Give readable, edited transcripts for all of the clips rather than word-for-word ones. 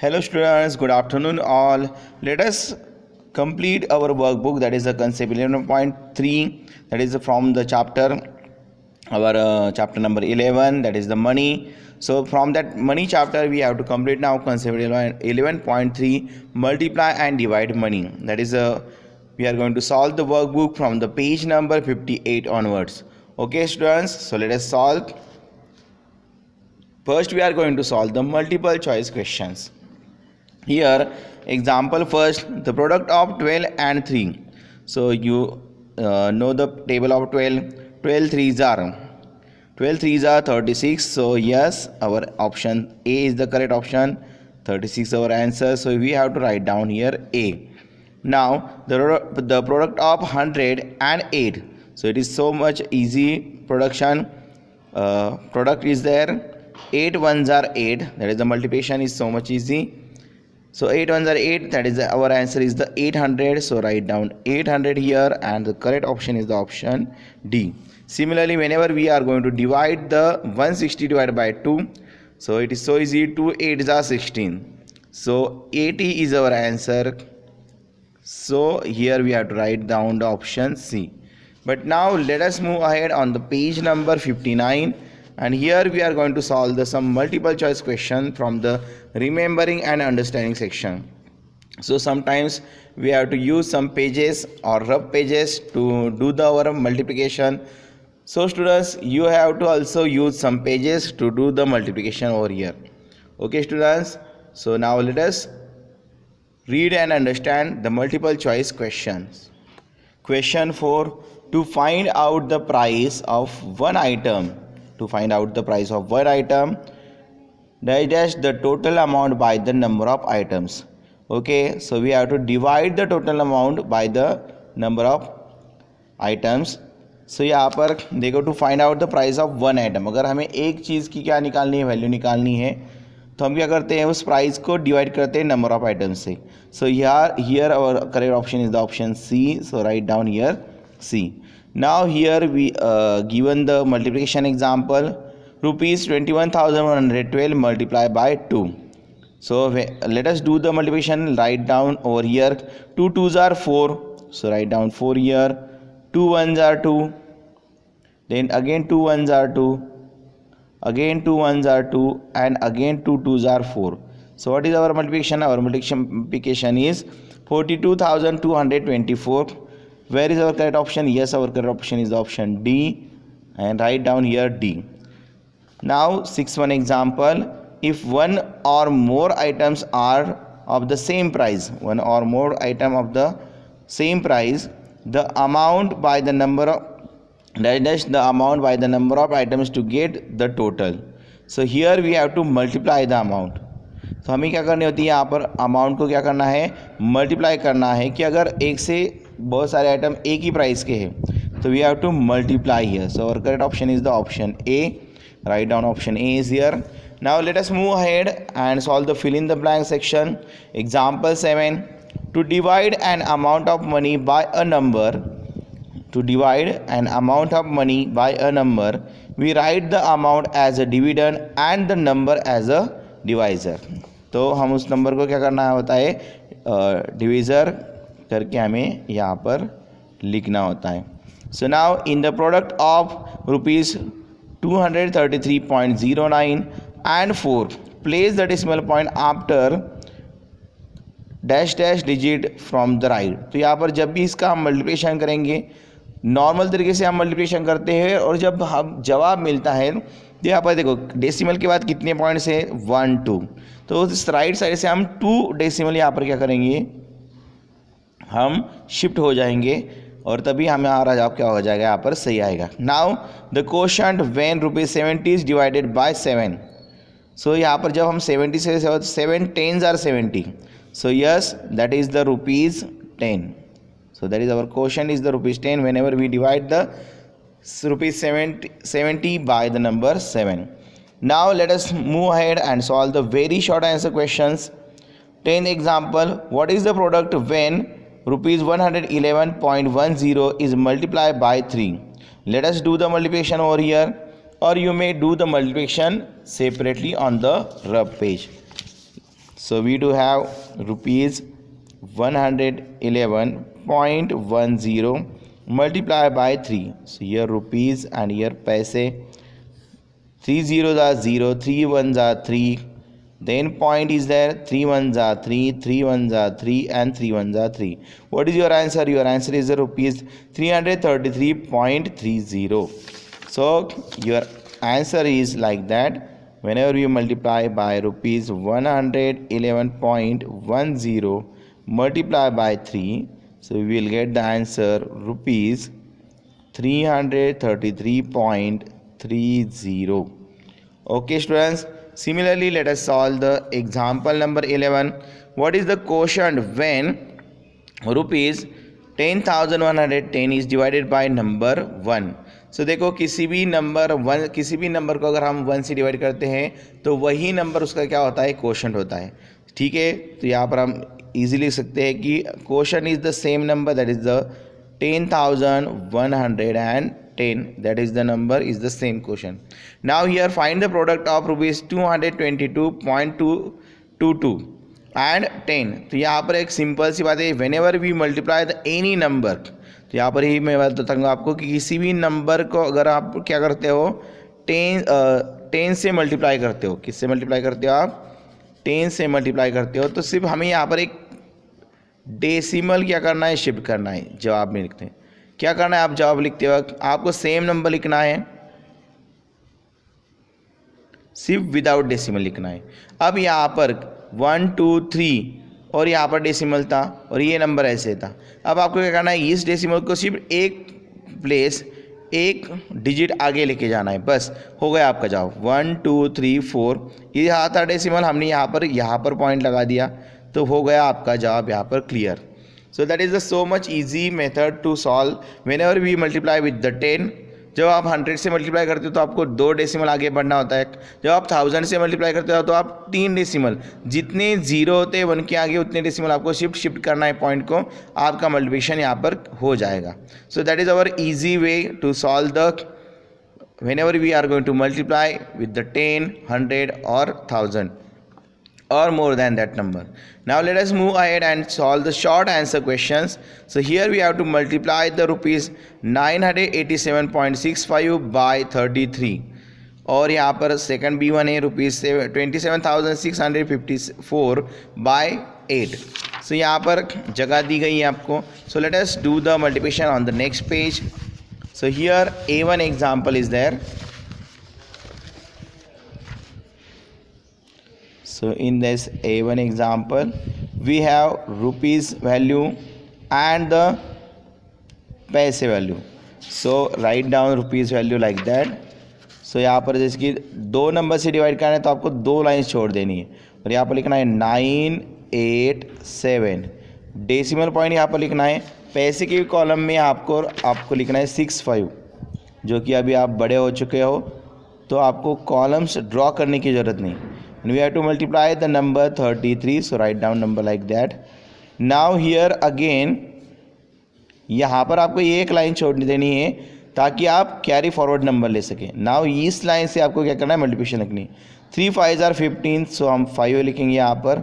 Hello students, good afternoon all. Let us complete our workbook, that is the concept 11.3, that is from the chapter our chapter number 11, that is the money. So from that money chapter we have to complete now concept 11.3, multiply and divide money. That is we are going to solve the workbook from the page number 58 onwards. Okay students, so let us solve. First we are going to solve the multiple choice questions. Here example first, the product of 12 and 3. So you know the table of 12. 12 threes are 36. So yes, our option A is the correct option. 36 our answer. So we have to write down here A. Now the product of 100 and 8. So it is so much easy production. Product is there. 8 ones are 8. That is the multiplication is so much easy. So 8 ones are 8, that is our answer is the 800. So write down 800 here, and the correct option is the option D. Similarly, whenever we are going to divide the 160 divided by 2, so it is so easy. 2 8s are 16. So 80 is our answer. So here we have to write down the option C. But now let us move ahead on the page number 59. And here we are going to solve some multiple choice question from the remembering and understanding section. So sometimes we have to use some pages or rough pages to do our multiplication. So students, you have to also use some pages to do the multiplication over here. Okay students, so now let us read and understand the multiple choice questions. Question 4. To find out the price of one item. To find out the price of one item, digest the total amount by the number of items. Okay, so we have to divide the total amount by the number of items. So यहाँ पर देखो, to find out the price of one item, अगर हमें एक चीज़ की क्या निकालनी है, वैल्यू निकालनी है, तो हम क्या करते हैं, उस प्राइस को डिवाइड करते हैं नंबर ऑफ आइटम्स से. So here our correct option is the option C. So write down here C. Now here we given the multiplication example, rupees 21,112 multiplied by 2. So let us do the multiplication. Write down over here, 2 2s are 4. So write down 4 here. 2 1s are 2. Then again 2 1s are 2. Again 2 1s are 2. And again 2 2s are 4. So what is our multiplication? Our multiplication is 42,224. Where is our correct option? Yes, our correct option is the option D, and write down here D. Now 6-1 example, if one or more items are of the same price, one or more item of the same price, the amount by the number of the amount by the number of items to get the total. So here we have to multiply the amount. तो हमें क्या करनी होती है, यहाँ पर amount को क्या करना है, मल्टीप्लाई करना है. कि अगर एक से बहुत सारे आइटम एक ही प्राइस के हैं, तो we have to multiply here. So our correct option is the option A. Write down option A is here. Now let us move ahead and solve the fill in the blank section. Example 7. To divide an amount of money by a number, to divide an amount of money by a number, we write the amount as a dividend and the number as a divisor. तो हम उस number को क्या करना होता है, divisor करके हमें यहाँ पर लिखना होता है. So now in the product of rupees 233.09 and 4, place the decimal point after dash dash digit from the right. तो यहाँ पर जब भी इसका हम मल्टीप्लिकेशन करेंगे, नॉर्मल तरीके से हम मल्टीप्लिकेशन करते हैं, और जब हम जवाब मिलता है तो यहाँ पर देखो डेसिमल के बाद कितने पॉइंट्स है, 1 2. तो इस राइट साइड से हम 2 डेसिमल यहाँ पर क्या करेंगे, हम शिफ्ट हो जाएंगे, और तभी हमारा जवाब क्या हो जाएगा, यहाँ पर सही आएगा. Now the quotient when ₹70 is divided by 7. सो यहाँ पर जब हम 70 से 7 10s are 70. So yes, that is the ₹10. So that is our quotient is the ₹10 whenever we divide the ₹70 by the number 7. Now let us move ahead and solve the very short answer questions. 10th example, what is the product when ₹111.10 is multiplied by 3? Let us do the multiplication over here, or you may do the multiplication separately on the rough page. So we do have rupees 111.10 multiplied by 3. So here rupees and here paise. 3 zeros are 0, 3 ones are 3. Then point is there, 3 ones are 3, 3 ones are 3 and 3 ones are 3. What is your answer? Your answer is the rupees 333.30. So your answer is like that. Whenever you multiply by rupees 111.10 multiply by 3, so we will get the answer rupees 333.30. Okay students, similarly let us solve the example number 11. What is the quotient when rupees 10,110 is divided by number 1? सो देखो किसी भी number को अगर हम 1 से divide करते हैं तो वही नंबर उसका क्या होता है, क्वोशंट होता है. ठीक है, तो यहाँ पर हम इजीली लिख सकते हैं कि quotient is the same number, that is the 10,110, that is the number is the same quotient. Now here find the product of rupees 222.222 and 10. तो यहाँ पर एक सिंपल सी बात है, whenever we multiply the any number, तो यहाँ पर ही मैं बताता हूँ आपको कि किसी भी नंबर को अगर आप क्या करते हो 10 से मल्टीप्लाई करते हो, किससे मल्टीप्लाई करते हो आप, 10 से मल्टीप्लाई करते हो, तो सिर्फ हमें यहाँ पर एक डेसिमल क्या करना है, शिफ्ट करना है. जवाब में लिखते हैं क्या करना है, आप जवाब लिखते वक्त आपको सेम नंबर लिखना है, सिर्फ विदाउट डेसिमल लिखना है. अब यहाँ पर 1 2 3 और यहाँ पर डेसिमल था और ये नंबर ऐसे था. अब आपको क्या करना है, इस डेसिमल को सिर्फ एक प्लेस, एक डिजिट आगे लेके जाना है, बस हो गया आपका जवाब. 1 2 3 4 ये यहाँ था डेसिमल, हमने यहाँ पर पॉइंट लगा दिया, तो हो गया आपका जवाब यहाँ पर clear. So that is the so much easy method to solve whenever we multiply with the 10. जब आप 100 से मल्टीप्लाई करते हो तो आपको 2 डेसिमल आगे बढ़ना होता है. जब आप 1000 से मल्टीप्लाई करते हो तो आप 3 डेसिमल, जितने जीरो होते हैं 1 के आगे उतने डेसिमल आपको शिफ्ट करना है पॉइंट को, आपका मल्टीप्लिकेशन यहाँ पर हो जाएगा. So that is our easy way to solve the whenever we are going to multiply with the 10, 100 or 1000 or more than that number. Now let us move ahead and solve the short answer questions. So here we have to multiply the rupees 987.65 by 33 और यहाँ पर second B1 है rupees 27,654 by 8. सो यहाँ पर जगह दी गई है आपको. सो let us do the multiplication on the next page. So here A1 example is there. So in this A1 example we have rupees value and the paise value. So write down rupees value like that. So यहाँ पर जैसे कि 2 number से divide करना है तो आपको 2 lines छोड़ देनी है और यहाँ पर लिखना है 987. डेसिमल पॉइंट यहाँ पर लिखना है. पैसे के कॉलम में आपको लिखना है 65, जो कि अभी आप बड़े हो चुके हो तो आपको कॉलम्स ड्रॉ करने की ज़रूरत नहीं. We have to multiply the number 33. So write down number like that. Now here again यहाँ पर आपको ये एक लाइन छोड़ देनी है ताकि आप कैरी फॉरवर्ड नंबर ले सकें. नाउ इस लाइन से आपको क्या करना है, मल्टीप्लिकेशन लिखनी. 3 5s are 15. सो हम 5 लिखेंगे यहाँ पर.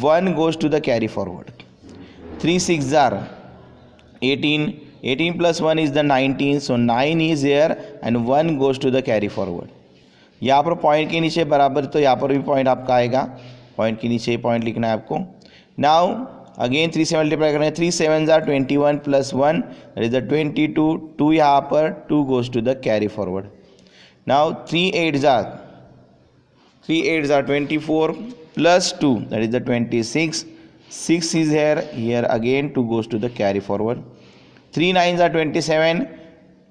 1 goes to the carry forward. 3 6s are 18. 18 plus 1 is the 19. So 9 is here and 1 goes to the carry forward. यहाँ पर पॉइंट के नीचे बराबर, तो यहाँ पर भी पॉइंट आपका आएगा, पॉइंट के नीचे पॉइंट लिखना है आपको. नाउ अगेन 3 से मल्टीप्लाई करना है. 3 7s are 21 plus 1 that is the 22. 2 यहाँ पर 2 goes to the carry forward. Now 3 8s are 24 plus 2 that is the 26. 6 is here again 2 goes to the carry forward. 3 9s are 27,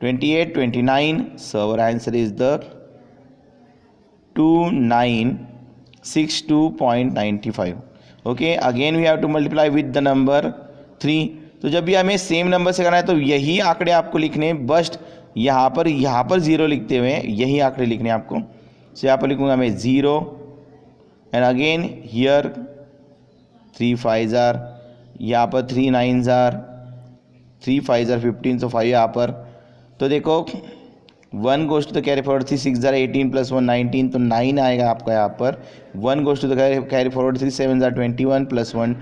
28, 29. So our answer is the 2962.95. Okay, again we have to multiply with the number 3. तो जब भी हमें same number से करना है तो यही आंकड़े आपको लिखने हैं, बस यहाँ पर 0 लिखते हुए यही आंकड़े लिखने हैं आपको. सो यहाँ पर लिखूँगा मैं 0 and again here 3 5s are, यहाँ पर 3 9s are, 3 5s are 15. सो 5 यहाँ पर. तो देखो 1 goes to the carry forward 3 6 are 18 plus 1 19, तो 9 आएगा आपका यहाँ पर. 1 goes to the carry forward 3 7 are 21 plus 1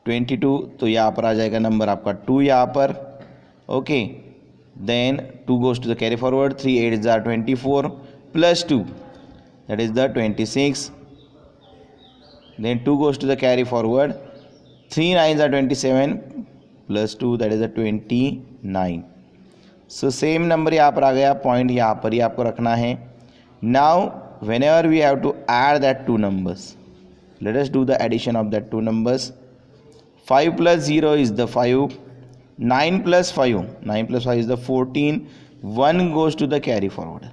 22, तो यहाँ पर आ जाएगा नंबर आपका 2 यहाँ पर. Okay, then 2 goes to the carry forward 3 8 are 24 plus 2, that is the 26. Then 2 goes to the carry forward 3 9s are 27 plus 2, that is the 29. So same number यहाँ पर आ गया. पॉइंट यहाँ पर ही आपको रखना है. Now whenever we have to add that two numbers, let us do the addition of that two numbers. 5 plus 0 is the 5, 9 plus 5 is the 14. 1 goes to the carry forward.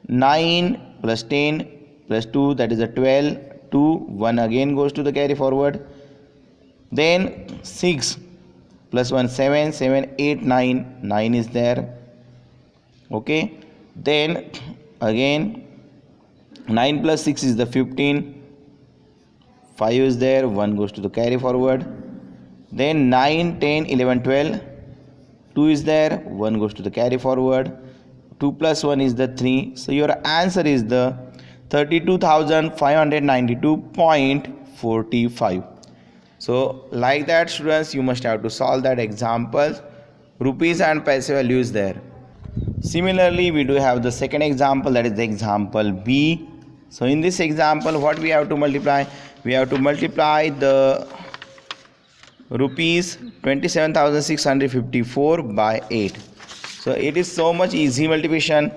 9 plus 10 plus 2, that is a 12. 2 1 again goes to the carry forward. Then 6 plus 1 7 7 8 9, 9 is there. Okay, then again 9 plus 6 is the 15. 5 is there, 1 goes to the carry forward. Then 9 10 11 12, 2 is there, 1 goes to the carry forward. 2 plus 1 is the 3. So your answer is the 32,592.45. So like that students, you must have to solve that example. Rupees and paise value is there. Similarly, we do have the second example, that is the example B. So in this example, what we have to multiply? We have to multiply the rupees 27,654 by 8. So it is so much easy multiplication.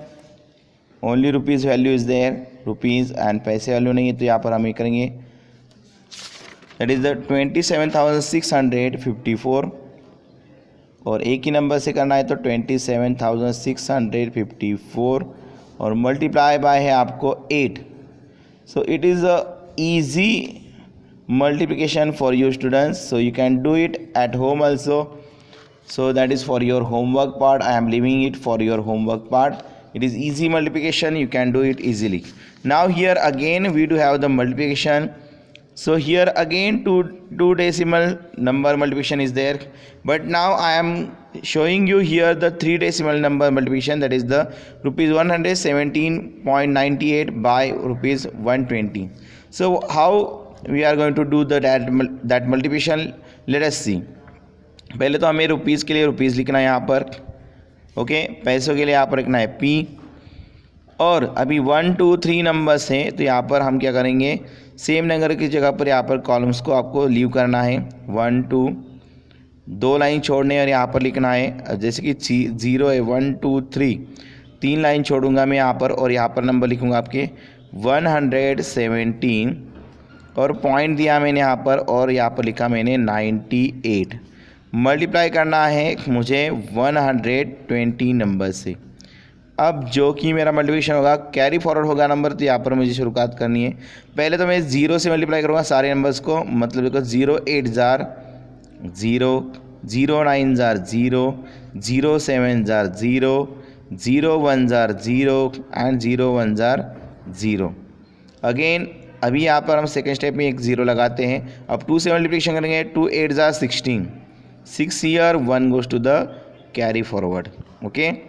Only rupees value is there, rupees and पैसे value नहीं है, तो यहाँ पर हम ये करेंगे. That is the 27,654 और एक ही नंबर से करना है, तो 27,654 और मल्टीप्लाई बाय है आपको 8. So it is a easy multiplication for you students. So you can do it at home also. So that is for your homework part. I am leaving it for your homework part. It is easy multiplication, you can do it easily. Now here again we do have the multiplication. So here again two decimal number multiplication is there, but now I am showing you here the 3 decimal number multiplication, that is the rupees 117.98 by rupees 120. So how we are going to do that multiplication? Let us see. पहले तो हमें rupees के लिए rupees लिखना है यहाँ पर. Okay, पैसों के लिए यहाँ पर लिखना है P. और अभी 1 2 3 नंबर्स हैं, तो यहाँ पर हम क्या करेंगे, सेम नंबर की जगह पर यहाँ पर कॉलम्स को आपको लीव करना है. 1 2 2 लाइन छोड़ने और यहाँ पर लिखना है. जैसे कि 0 है, 1 2 3 3 लाइन छोड़ूंगा मैं यहाँ पर और यहाँ पर नंबर लिखूँगा आपके 117 और पॉइंट दिया मैंने यहाँ पर और यहाँ पर लिखा मैंने 98. मल्टीप्लाई करना है मुझे 120 नंबर से. अब जो कि मेरा मल्टीप्लिकेशन होगा, कैरी फॉरवर्ड होगा नंबर, तो यहाँ पर मुझे शुरुआत करनी है. पहले तो मैं 0 से मल्टीप्लाई करूँगा सारे नंबर्स को. मतलब देखो 0 8 ज़ार 0, 0 9 ज़ार 0, 0 7 ज़ार 0, 0 1 ज़ार 0 एंड 0 1 ज़ार 0. अगेन अभी यहाँ पर हम सेकेंड स्टेप में एक 0 लगाते हैं. अब 2 से मल्टीप्लिकेशन करेंगे. 2 8 ज़ार 16, 6 here, 1 goes to the carry forward. Okay,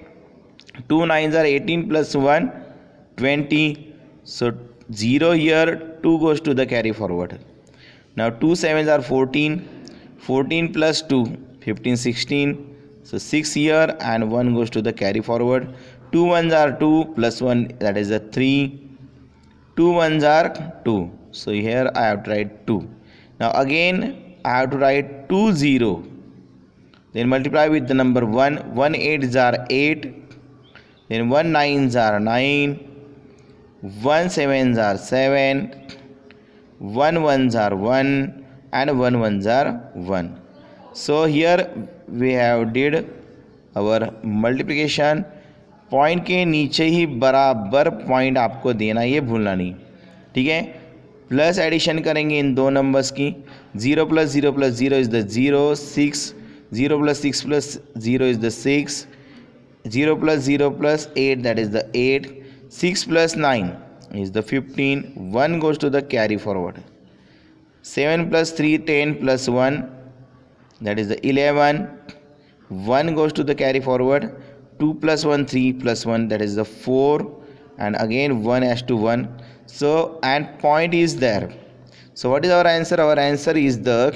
2 9s are 18 plus 1 20, so 0 here, 2 goes to the carry forward. Now 2 7s are 14, 14 plus 2 15 16, so 6 here and 1 goes to the carry forward. 2 1s are 2 plus 1, that is a 3. 2 1s are 2, so here I have to write 2. Now again I have to write 2 0. Then multiply with the number 1. 1 8s are 8. Then 1 9s are 9. 1 7s are 7. 1 1s are 1 and 1 1s are 1. So here we have did our multiplication. Point के नीचे ही बराबर point आपको देना, ये भूलना नहीं. ठीक है, प्लस एडिशन करेंगे इन दो नंबर्स की. 0 plus 0 plus 0 is the 0. 6 0 plus 6 plus 0 is the 6. 0 plus 0 plus 8, that is the 8. 6 plus 9 is the 15. 1 goes to the carry forward. 7 plus 3 10 plus 1, that is the 11. 1 goes to the carry forward, 2 plus 1 3 plus 1, that is the 4, and again 1 has to 1. So and point is there. So what is our answer? Our answer is the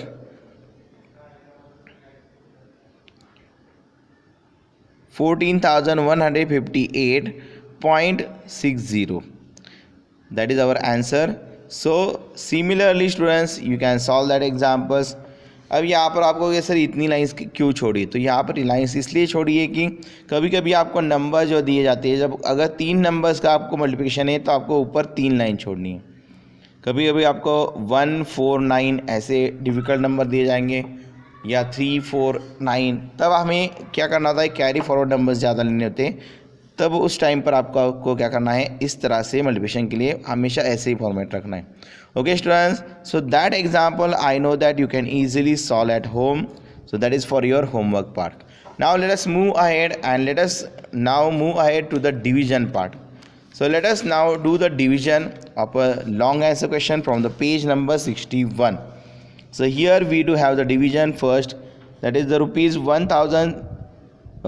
14,158.60. that is our answer. So similarly students, you can solve that examples. अब यहाँ पर आपको ये sir इतनी lines क्यों छोड़ी, तो यहाँ पर लाइंस इसलिए छोड़ी है कि कभी कभी आपको नंबर जो दिए जाते हैं, जब अगर 3 नंबर्स का आपको मल्टीप्लिकेशन है तो आपको ऊपर 3 लाइन छोड़नी है. कभी कभी आपको 1 4 9 ऐसे डिफ़िकल्ट नंबर दिए जाएंगे या 3 4 9, तब हमें क्या करना होता है, कैरी फॉरवर्ड नंबर्स ज़्यादा लेने होते हैं. तब उस टाइम पर आपको क्या करना है, इस तरह से मल्टीप्लिकेशन के लिए हमेशा ऐसे ही फॉर्मेट रखना है. Okay students, so that example I know that you can easily solve at home, so that is for your homework part. Now let us move ahead and let us now move ahead to the division part. So let us now do the division of a long answer question from the page number 61. So here we do have the division first, that is the rupees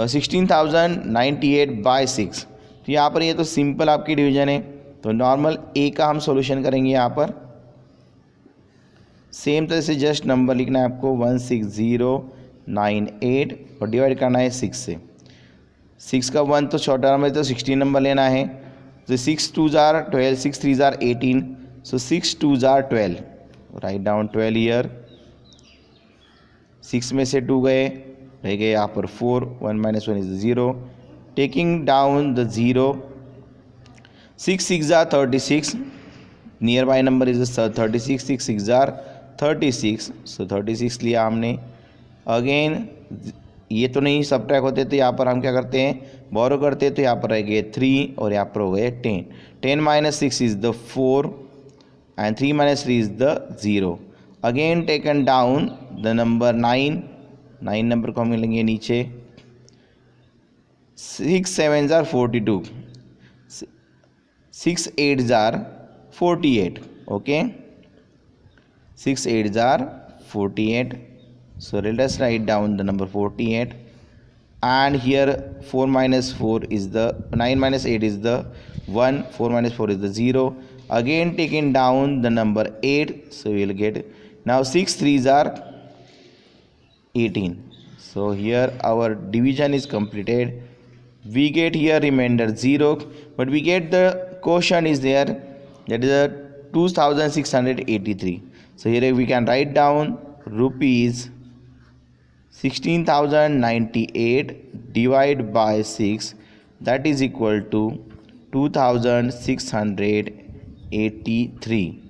16,098 by 6. तो यहाँ पर ये तो simple आपकी division है, तो normal ए का हम सॉल्यूशन करेंगे. यहाँ पर सेम तरह से जस्ट नंबर लिखना है आपको 16098 और डिवाइड करना है 6 से. 6 का 1 तो छोटा नंबर, तो 16 नंबर लेना है. तो 6 2s are 12, 6 3s are 18, so 6 2s are 12. Write down 12 year. 6 में से 2 गए, रह गए यहाँ पर 4, 1 minus 1 is 0. Taking down the 0, 6 6s are 36. Near by number is 36, 6 6s are 36, सो 36 लिया हमने. अगेन ये तो नहीं सब ट्रैक होते, तो यहाँ पर हम क्या करते हैं, बोरो करते, तो यहाँ पर रह गए 3 और यहाँ पर हो गए 10. 10 minus 6 is the 4 and 3 minus 3 is the 0. Again taken down the number 9 number को हम मिलेंगे नीचे. 6 7s are 42, 6 8s are 48. okay, 6 8s are 48. So let us write down the number 48, and here 4 minus 4 is the 9 minus 8 is the 1, 4 minus 4 is the 0. Again taking down the number 8, so we will get now 6 3s are 18. So here our division is completed. We get here remainder 0, but we get the quotient is there, that is a 2683. So here we can write down rupees 16,098 divided by 6, that is equal to 2,683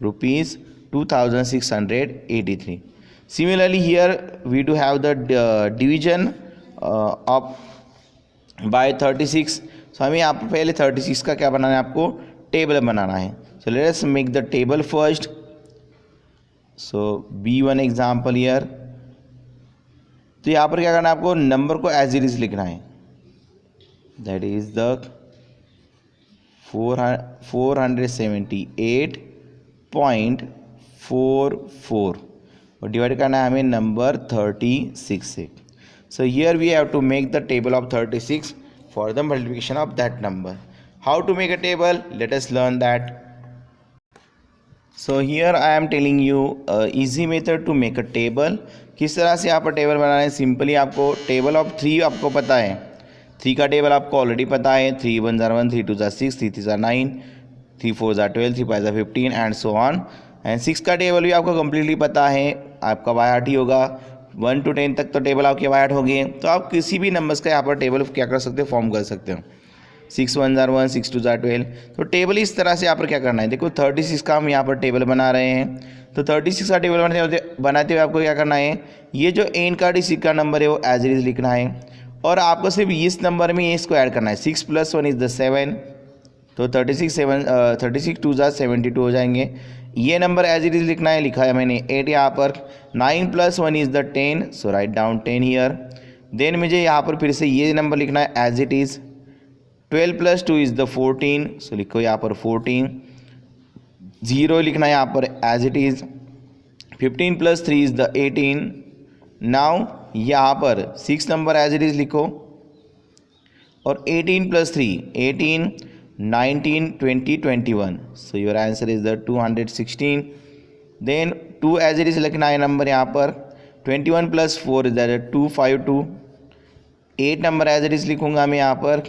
rupees, 2,683. Similarly here we do have the division of by 36. So हमें यहाँ पर पहले 36 का क्या बनाना है, आपको table बनाना है. So let us make the table first. So B1 example here. तो यहाँ पर क्या करना है, आपको नंबर को एज इट इज लिखना है, दैट इज द 478.44 और डिवाइड करना है हमें नंबर 36 से. So here we have to make the table of 36 for the multiplication of that number. How to make a table? Let us learn that. So here I am telling you a easy method to make a table. किस तरह से आप table बनाना है. Simply आपको table of 3 आपको पता है, 3 का टेबल आपको ऑलरेडी पता है. 3 1s are 1, 3 2s are 6, 3 3s are 9, 3 4s are 12, 3 5s are 15 and so on. And 6 का टेबल भी आपको कम्प्लीटली पता है, आपका बाय हार्ट ही होगा. 1 to 10 तक तो टेबल आपके बाय हार्ट हो गए. तो आप किसी भी नंबर्स का यहाँ पर टेबल क्या कर सकते हो, फॉर्म कर सकते हो. 6 1s are 1, 6 2s are 12. तो टेबल इस तरह से यहाँ पर क्या करना है, देखो 36 का हम यहाँ पर टेबल बना रहे हैं. तो 36 का टेबल बनाते हुए आपको क्या करना है, ये जो एन का डिजिट का नंबर है वो एज इट इज लिखना है, और आपको सिर्फ इस नंबर में इसको ऐड करना है. 6 + 1 is 7, तो 36 2s are 72 हो जाएंगे. ये नंबर एज इट इज लिखना है, लिखा है मैंने 8 यहाँ पर. 9 + 1 is 10, so write down 10 here. देन मुझे यहाँ पर फिर से ये नंबर लिखना है as it is. 12 + 2 is 14, so लिखो यहाँ पर 14. 0 लिखना है यहाँ पर as it is. 15 + 3 is 18. Now यहाँ पर 6 नंबर एज इट इज़ लिखो और 18 + 3 18 19 20 21. So your answer is the 216. Then 2 as it is लिखना है नंबर यहाँ पर. 21 + 4 is that 252. 8 number as it is लिखूँगा मैं यहाँ पर.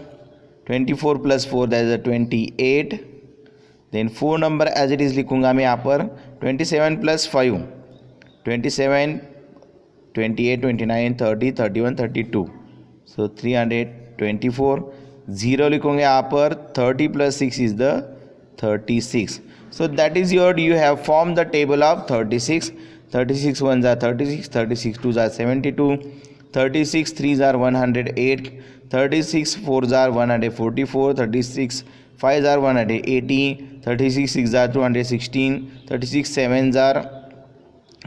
24 + 4 that is 28. Then 4 number as it is लिखूँगा मैं यहाँ पर. 27 + 5 27 28 29 30 31 32. सो 324. 0 लिखोगे यहाँ पर. 30 + 6 is the 36. So that is your, you have formed the table of 36. 36 ones are 36, 36 twos are 72, 36 threes are 108, 36 fours are 144, 36 fives are 180, 36 sixes are 216, 36 sevens are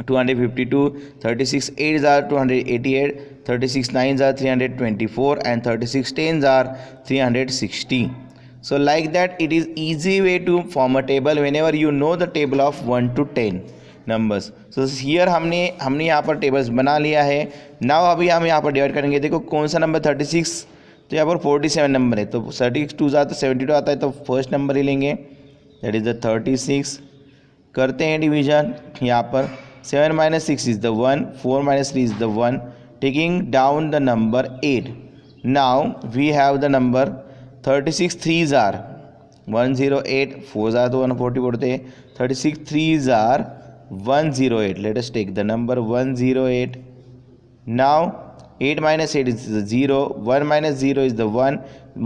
252, 36 eights are 288, 36 nines are 324, and 36 tens are 360. So like that, it is easy way to form a table whenever you know the table of 1 to 10 numbers. So here हमने यहाँ पर tables बना लिया है. Now अभी हम यहाँ पर डिवाइड करेंगे. देखो कौन सा नंबर 36, तो यहाँ पर 47 नंबर है, तो 32 आता है, 72 आता है, तो फर्स्ट नंबर ही लेंगे, दैट इज़ द 36. करते हैं डिवीजन. यहाँ पर 7 - 6 is the 1, 4 - 3 is the 1, taking down the number 8. Now we have the number 36 threes are 108, 4s are तो 140 पड़ते हैं. 36 threes are 108. Let us take the number 108. Now 8 - 8 is the 0, 1 - 0 is the 1,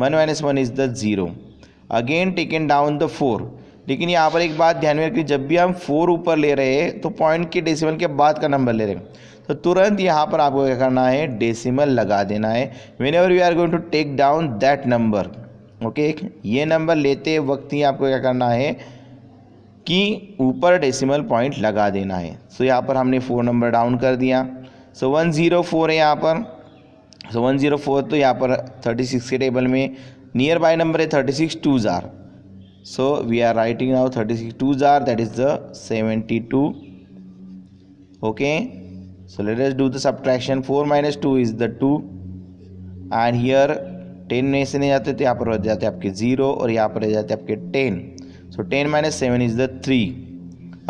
1 - 1 is the 0. Again taken down the 4. लेकिन यहाँ पर एक बात ध्यान में रखिए, जब भी हम 4 ऊपर ले रहे हैं तो पॉइंट के डेसिमल के बाद का नंबर ले रहे हैं, तो तुरंत यहाँ पर आपको क्या करना है, डेसिमल लगा देना है. whenever we are going to take down that number, okay ये नंबर लेते वक्त ही आपको क्या करना है कि ऊपर डेसिमल पॉइंट लगा देना है. सो यहाँ पर हमने 4 नंबर डाउन कर दिया. सो 104 है यहाँ पर. सो 104, तो यहाँ पर 36 के टेबल में नियर बाय नंबर है 36 twos are. So we are writing now 36 twos are, that is the 72. Okay, so let us do the subtraction. 4 - 2 is the 2, and here 10 में से नहीं जाते तो यहाँ पर रह जाते आपके 0, और यहाँ पर रह जाते आपके 10. So 10 - 7 is the 3.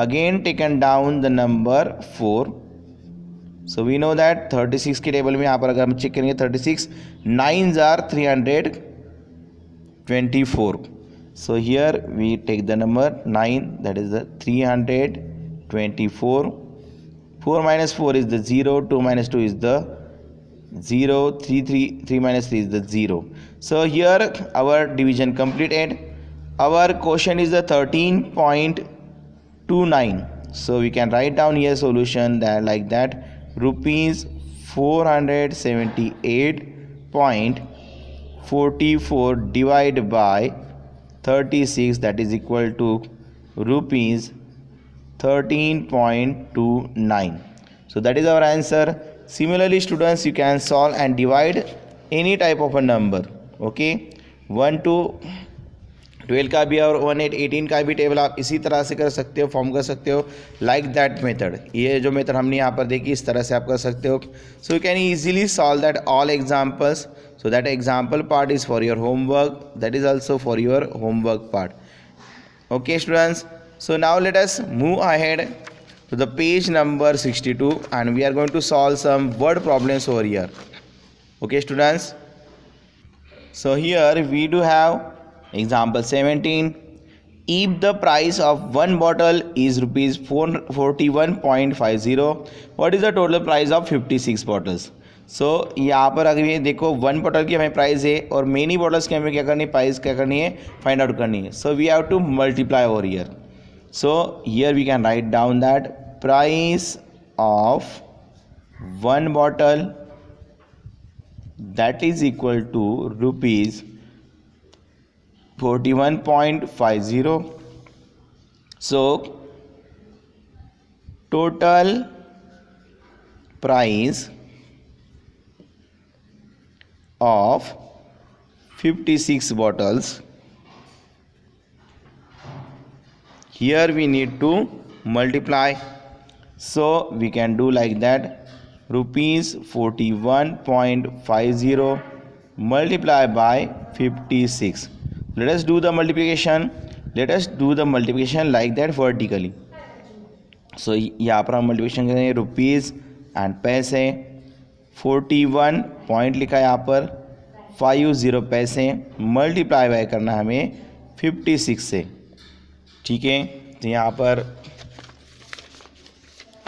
Again taken down the number 4. So we know that 36 के टेबल में यहाँ पर अगर हम चेक करेंगे 36 9s are 324. So here we take the number 9, that is the 324. 4 - 4 is the 0, 2 - 2 is the 0, 3 - 3 is the 0. So here our division completed. Our quotient is the 13.29. So we can write down here solution that like that, rupees 478.44 divided by 36, that is equal to rupees 13.29. So that is our answer. Similarly students, you can solve and divide any type of a number. Okay, 1 to 12 का भी और 18 का भी table आप इसी तरह से कर सकते हो, फॉर्म कर सकते हो, लाइक दैट मेथड. ये जो मेथड हमने यहाँ पर देखी इस तरह से आप कर सकते हो. सो you can easily solve that all examples. So that example part is for your homework, that is also for your homework part. Okay students, so now let us move ahead to the page number 62, and we are going to solve some word problems over here. Okay students, so here we do have example 17. If the price of one bottle is rupees 41.50, what is the total price of 56 bottles? सो यहाँ पर अगर ये देखो 1 bottle की हमें price है और many bottles की हमें क्या करनी है, प्राइस क्या करनी है, फाइंड आउट करनी है. So we have to multiply over here. So here we can write down that price of 1 bottle that is equal to rupees 41.50. So total price of 56 bottles, here we need to multiply. So we can do like that, rupees 41.50 multiplied by 56. Let us do the multiplication. Let us do the multiplication like that vertically. So यहाँ पर हम multiplication करेंगे rupees and पैसे 41 point लिखा है यहाँ पर 50 पैसे मल्टीप्लाई बाय करना हमें 56 से। ठीक है, तो यहाँ पर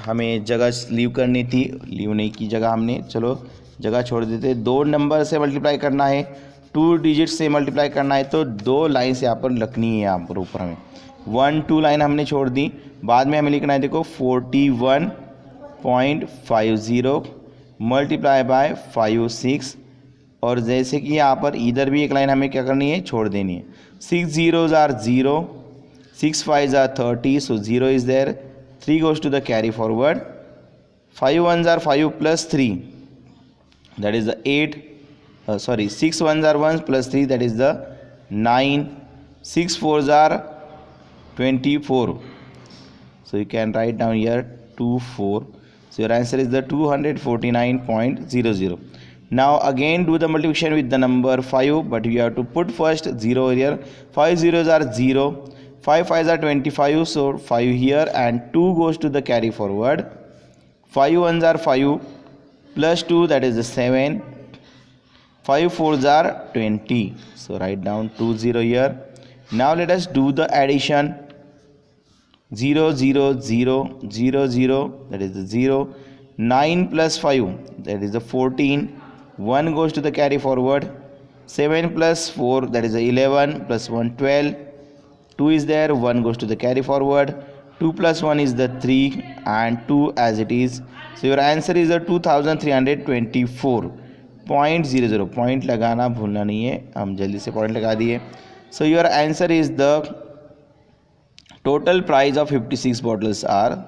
हमें जगह लीव करनी थी, लीव नहीं की जगह हमने, चलो जगह छोड़ देते। 2 नंबर से मल्टीप्लाई करना है, 2 डिजिट से मल्टीप्लाई करना है, तो 2 लाइन्स यहाँ पर लिखनी है। यहाँ पर ऊपर हमें 1 2 लाइन हमने छोड़ दी, बाद में हमें लिखना है देखो 41.50 मल्टीप्लाई बाय 56। और जैसे कि यहाँ पर इधर भी एक लाइन हमें क्या करनी है, छोड़ देनी है। 6 zeros are 0, 6 5s are 30, so 0 is there, 3 goes to the carry forward, 5 1s are 5 plus 3, that is the 8, 6 1s are 1 plus 3, that is the 9, 6 4s are 24, so you can write down here 24, so your answer is the 249.00. Now again do the multiplication with the number 5, but you have to put first 0 here. 5 zeros are 0, 5 5s are 25, so 5 here and 2 goes to the carry forward. 5 1s are 5 plus 2, that is the 7, 5 4s are 20, so write down 20 here. Now let us do the addition. 0 0 0 0 0, that is the 0, 9 plus 5, that is the 14, 1 goes to the carry forward, 7 plus 4, that is the 11, plus 1 12, 2 is there, 1 goes to the carry forward, 2 plus 1 is the 3 and 2 as it is. So your answer is the 2324.00. Point लगाना भूलना नहीं है, हम जल्दी से point लगा दिए. So your answer is the total price of 56 bottles are,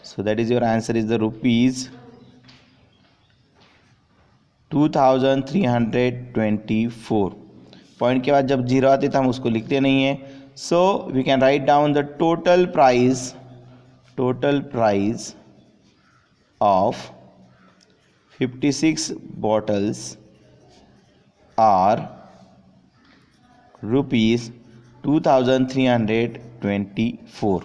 so that is your answer is the rupees 2324. Point के बाद जब जीरो आते तो हम उसको लिखते नहीं है. So we can write down the total price of 56 bottles are rupees 2324.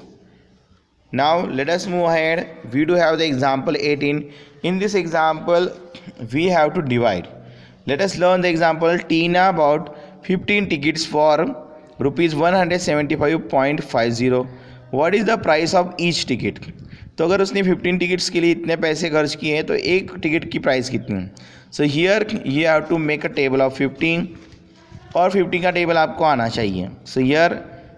Now let us move ahead. We do have the example 18. In this example we have to divide. Let us learn the example. Tina bought 15 tickets for rupees 175.50. What is the price of each ticket? तो अगर उसने 15 tickets के लिए इतने पैसे खर्च किए हैं तो एक टिकट की प्राइस कितनी है. So here you have to make a table of 15 और 50 का टेबल आपको आना चाहिए. So here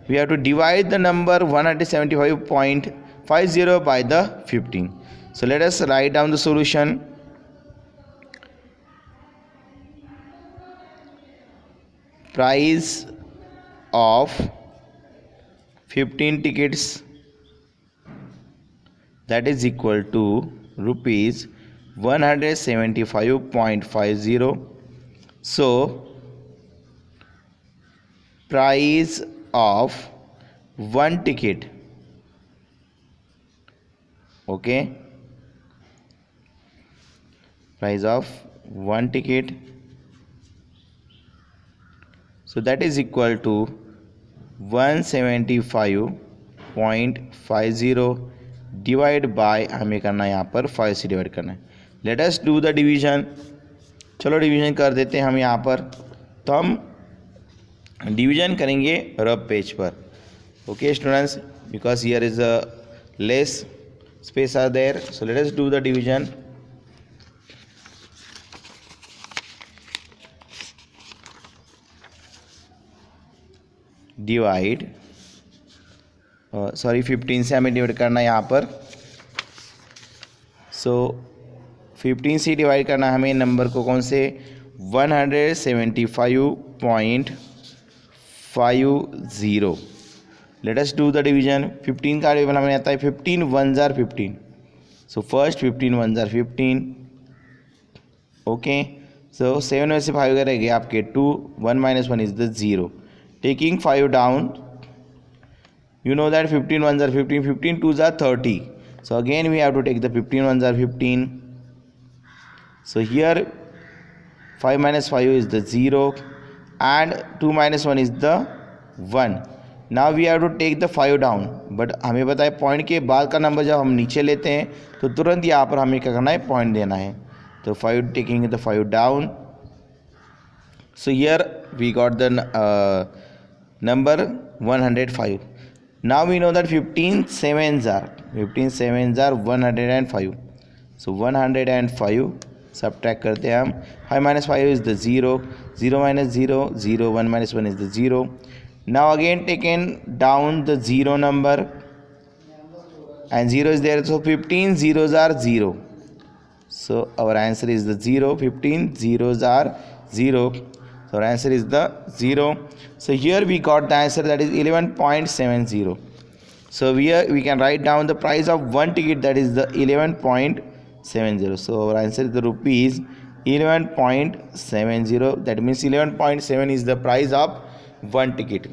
we have to divide the number 175.50 by the 15. So let us write down the solution. Price of 15 tickets, that is equal to rupees 175.50. So price of one ticket, okay, price of one ticket, so that is equal to 175.50 divide by हमें करना है यहाँ पर 5 से divide करना है. Late us do the division. चलो division कर देते हैं हम यहाँ पर. तो हम डिवीजन करेंगे रब पेज पर. Okay students, because here is a less space are there. So let us do the division. Divide 15 से हमें डिवाइड करना है यहाँ पर. सो 15 से डिवाइड करना है हमें नंबर को. कौन से? 175.50. Late us do the division. 15 का टेबल हमें आता है 15 1s are 15. So first 15 1s are 15. Okay, so 7 में से 5 रह गए आपके 2. 1 minus 1 is the 0. Taking 5 down, you know that 15 1s are 15, 15 2s are 30. So again we have to take the 15 1s are 15. So here 5 minus 5 is the 0 and 2 minus 1 is the 1. Now we have to take the 5 down, but हमें पता है point के बाद का number जब हम नीचे लेते हैं तो तुरंत यहाँ पर हमें क्या करना है, पॉइंट देना है. तो 5 taking the 5 down. So here we got the number 105. Now we know that 15 sevens are 105. So 105 subtract करते हैं हम. 5 minus 5 is the 0, 0 minus 0, 0, 1 minus 1 is the 0. Now again taken down the 0 number and 0 is there, so 15 zeros are 0. So our answer is the 0. 15 zeros are 0. So our answer is the 0. So here we got the answer, that is 11.70. So here we can write down the price of one ticket, that is the 11.70. So our answer is the rupees 11.70. That means 11.7 is the price of one ticket.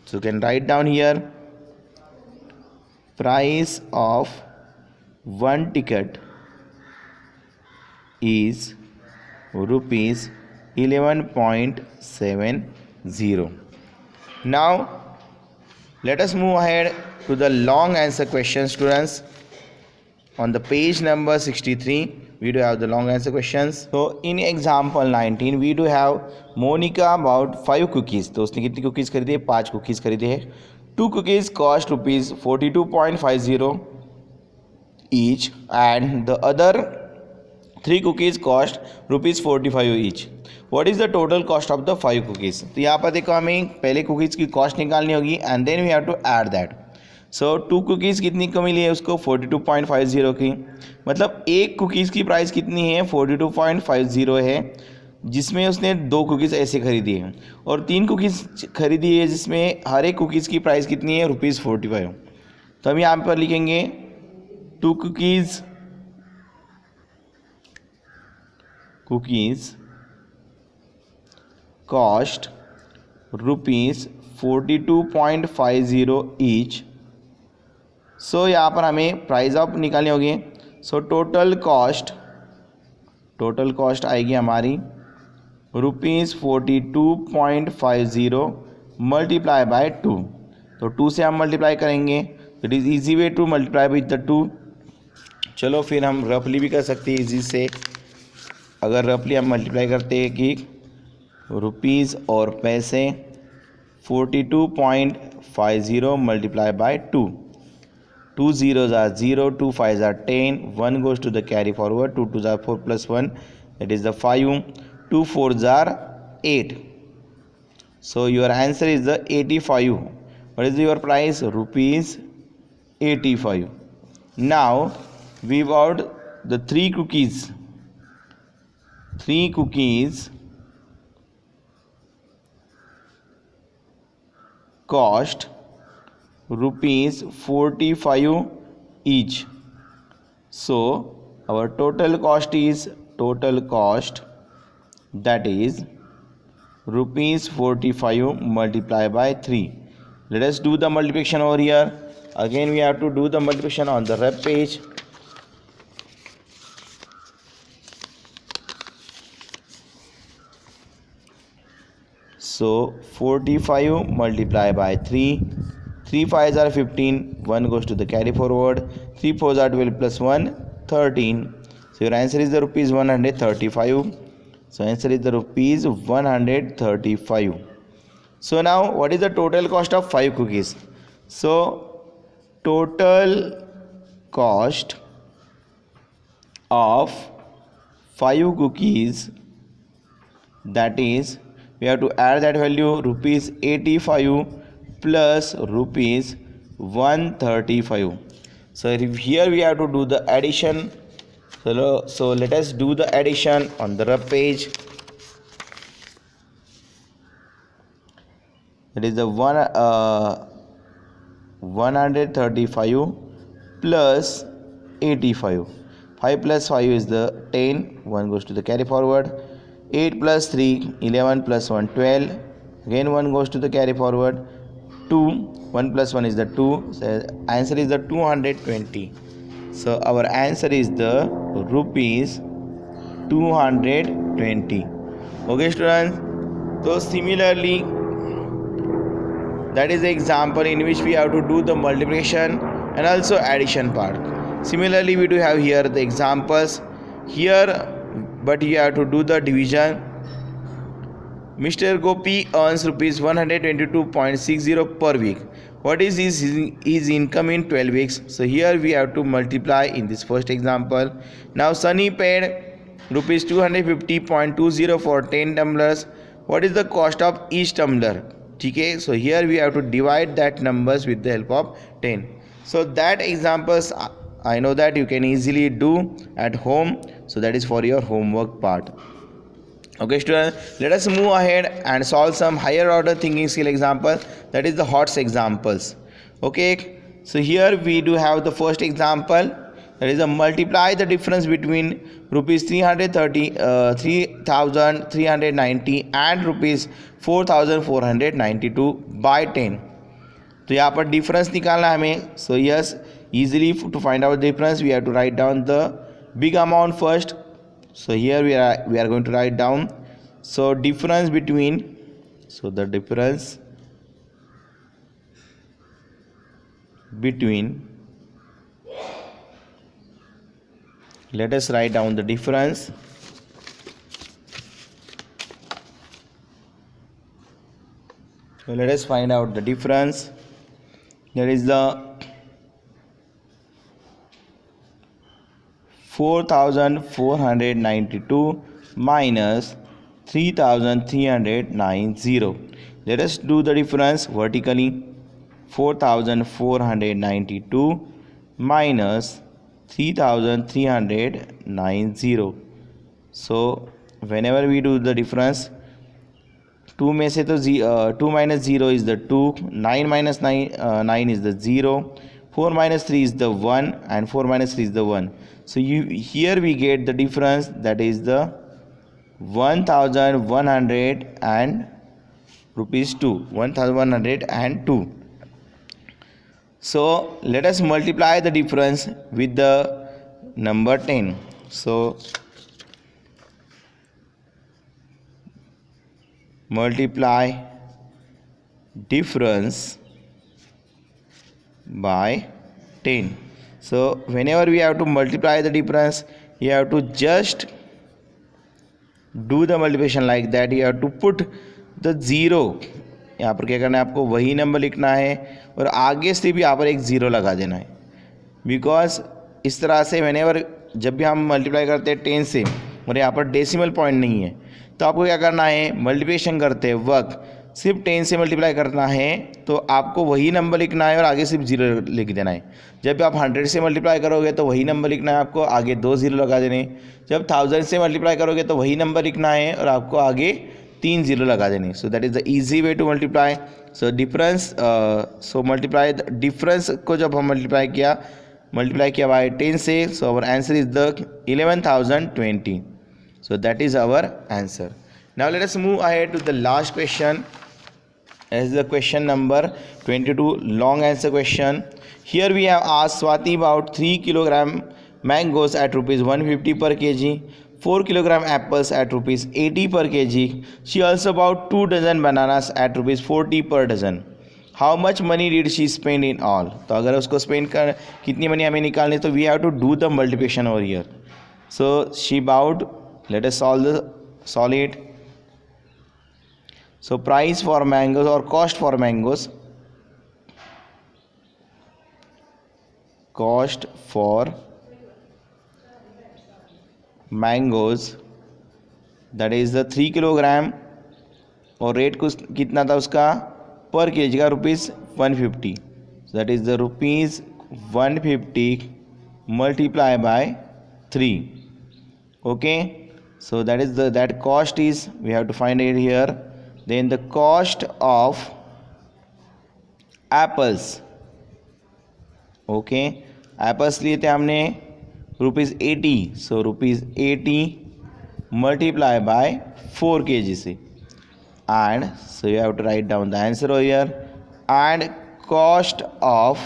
So you can write down here, price of one ticket is rupees 11.70. Now let us move ahead to the long answer question, students. On the page number 63 we do have the long answer questions. So in example 19 we do have Monica about 5 cookies. तो उसने कितनी cookies खरीदी है? 5 cookies खरीदे हैं. 2 cookies cost rupees 42.50 each and the other 3 cookies cost rupees 45 each. What is the total cost of the 5 cookies? तो यहाँ पर देखो हमें पहले cookies की cost निकालनी होगी and then we have to add that. So 2 cookies कितनी को मिली है उसको? 42.50 की. मतलब एक cookies की प्राइस कितनी है? 42.50 है, जिसमें उसने 2 cookies ऐसे खरीदी है और 3 cookies खरीदी है जिसमें हर एक cookies की प्राइस कितनी है? ₹45. तो हम यहाँ पर लिखेंगे 2 cookies cost rupees 42.50 each. सो यहाँ पर हमें प्राइस ऑफ निकालनी होगी. सो टोटल कॉस्ट आएगी हमारी रुपीज़ 42.50 मल्टीप्लाई बाय 2. तो 2 से हम मल्टीप्लाई करेंगे, it is easy way to multiply with the 2. चलो फिर हम रफली भी कर सकते हैं ईजी से. अगर रफली हम मल्टीप्लाई करते हैं कि रुपीज़ और पैसे 42.50 multiply by 2. 2 zeros are 0, 2 5s are 10, 1 goes to the carry forward, 2 2s are 4 plus 1, that is the 5, 2 4s are 8. So your answer is the 85. What is your price? Rupees 85. Now we got the 3 cookies. 3 cookies cost rupees 45 each. So our total cost that is rupees 45 multiplied by 3. Let us do the multiplication over here. Again we have to do the multiplication on the rep page. So 45 multiplied by 3. 3 5s are 15, 1 goes to the carry forward, 3 4s are 12 plus 1, 13. So your answer is the rupees 135. So answer is the rupees 135. So now what is the total cost of 5 cookies? So total cost of 5 cookies, that is we have to add that value rupees 85 plus rupees 135. So here we have to do the addition. So let us do the addition on the rep page. It is the 135 plus 85. 5 plus 5 is the 10, 1 goes to the carry forward. 8 plus 3, 11 plus 1, 12. Again 1 goes to the carry forward. 2, 1 plus 1 is the 2. So answer is the 220. So our answer is the rupees 220. Okay students, so similarly that is the example in which we have to do the multiplication and also addition part. Similarly we do have here the examples here, but you have to do the division. Mr. Gopi earns rupees 122.60 per week. What is his income in 12 weeks? So here we have to multiply in this first example. Now Sunny paid rupees 250.20 for 10 tumblers. What is the cost of each tumbler? Okay, so here we have to divide that numbers with the help of 10. So that examples I know that you can easily do at home. So that is for your homework part. Okay students, let us move ahead and solve some higher order thinking skill example, that is the HOTS examples. Okay, so here we do have the first example, that is a multiply the difference between rupees 3,390 and rupees 4,492 by 10. तो यहाँ पर difference निकालना है हमें. So yes, easily to find out the difference we have to write down the big amount first. So here we are going to write down, so difference between, so the difference between, let us write down the difference. So let us find out the difference. That is the 4,492 minus 3,390. Let us do the difference vertically. 4,492 minus 3,390. So whenever we do the difference, 2 में से तो 2 minus 0 is the 2, 9 minus 9 is the 0, 4 minus 3 is the 1, and 4 minus 3 is the 1. So here we get the difference, that is the 1,100 and rupees 2, 1,102. So let us multiply the difference with the number 10. So multiply difference by 10. So whenever we have to multiply the difference, you have to just do the multiplication like that. You have to put the 0. यहाँ पर क्या करना है, आपको वही number लिखना है और आगे से भी यहाँ पर एक 0 लगा देना है. बिकॉज इस तरह से whenever जब भी हम मल्टीप्लाई करते हैं 10 से और यहाँ पर डेसिमल पॉइंट नहीं है, तो आपको क्या करना है, मल्टीप्लिकेशन करते वक्त सिर्फ 10 से मल्टीप्लाई करना है तो आपको वही नंबर लिखना है और आगे सिर्फ 0 लिख देना है. जब आप 100 से मल्टीप्लाई करोगे तो वही नंबर लिखना है, आपको आगे 2 0 लगा देने. जब 1000 से मल्टीप्लाई करोगे तो वही नंबर लिखना है और आपको आगे 3 0 लगा देने. So that is the easy way to multiply. So difference, so multiply the difference को जब हम मल्टीप्लाई किया बाय 10 से, so our answer is the 11,020. So that is our answer. Now let us move ahead to the last question, as the question number 22, long answer question. Here we have asked Swati about 3 kilogram mangoes at rupees 150 per kg, 4 kilogram apples at rupees 80 per kg. She also bought 2 dozen bananas at rupees 40 per dozen. How much money did she spend in all? तो अगर उसको spend कर कितनी money हमें निकालनी, तो we have to do the multiplication over here. So she bought, let us solve it. So price for mangoes or cost for mangoes, cost for mangoes, that is the 3 kilogram, और rate कुछ कितना था उसका पर KG का, rupees 150. So that is the rupees 150 multiply by 3. Okay, so that is that cost is, we have to find it here. Then the cost of apples, okay, apples लिए थे हमने rupees 80. So rupees 80 multiply by 4 kg से, and so you have to write down the answer over here. And cost of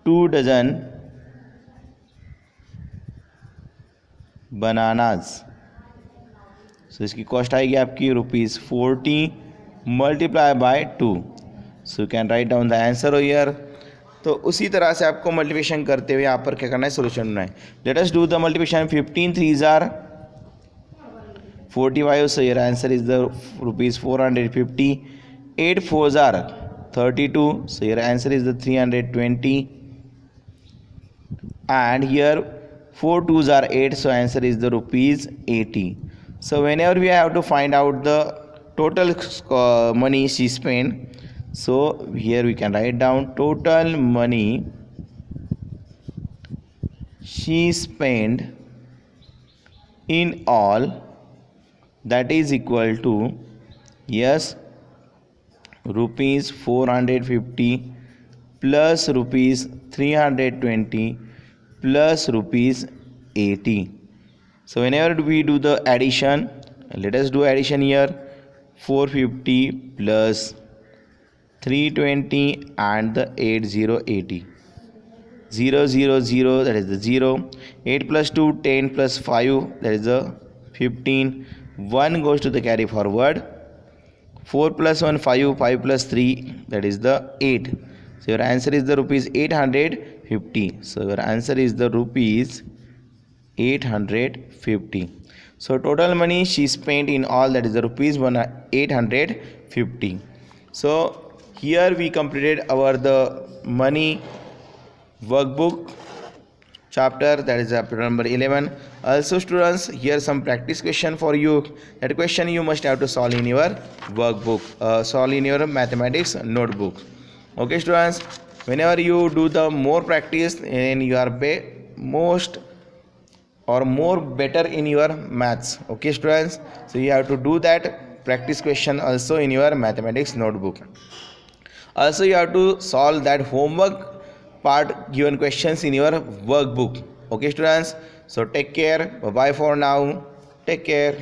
2 dozen bananas. So इसकी cost आएगी आपकी ₹40 multiply by 2। So you can write down the answer here. तो उसी तरह से आपको multiplication करते हुए यहाँ पर क्या करना है, सोल्यूशन बनाए। Late us do the multiplication. 15 3s are 45, so your answer is the ₹450. 8 4s are 32, so your answer is the 320. And here 4 2s are 8, so answer is the ₹80. So whenever we have to find out the total money she spent, so here we can write down total money she spent in all, that is equal to, yes, ₹450 plus ₹320 plus ₹80. So whenever we do the addition, let us do addition here. 450 plus 320 and the 80. 0 0 0, that is the 0. 8 plus 2 10 plus 5, that is the 15. 1 goes to the carry forward. 4 plus 1 5, 5 plus 3, that is the 8. So your answer is the ₹850. So your answer is the ₹850. So total money she spent in all, that is the ₹850. So here we completed our the money workbook chapter, that is chapter number 11. Also students, here some practice question for you. That question you must have to solve in your workbook, solve in your mathematics notebook. Okay students, whenever you do the more practice and you are most or more better in your maths. Okay students, so you have to do that practice question also in your mathematics notebook. Also you have to solve that homework part given questions in your workbook. Okay students, so take care. Bye bye for now. Take care.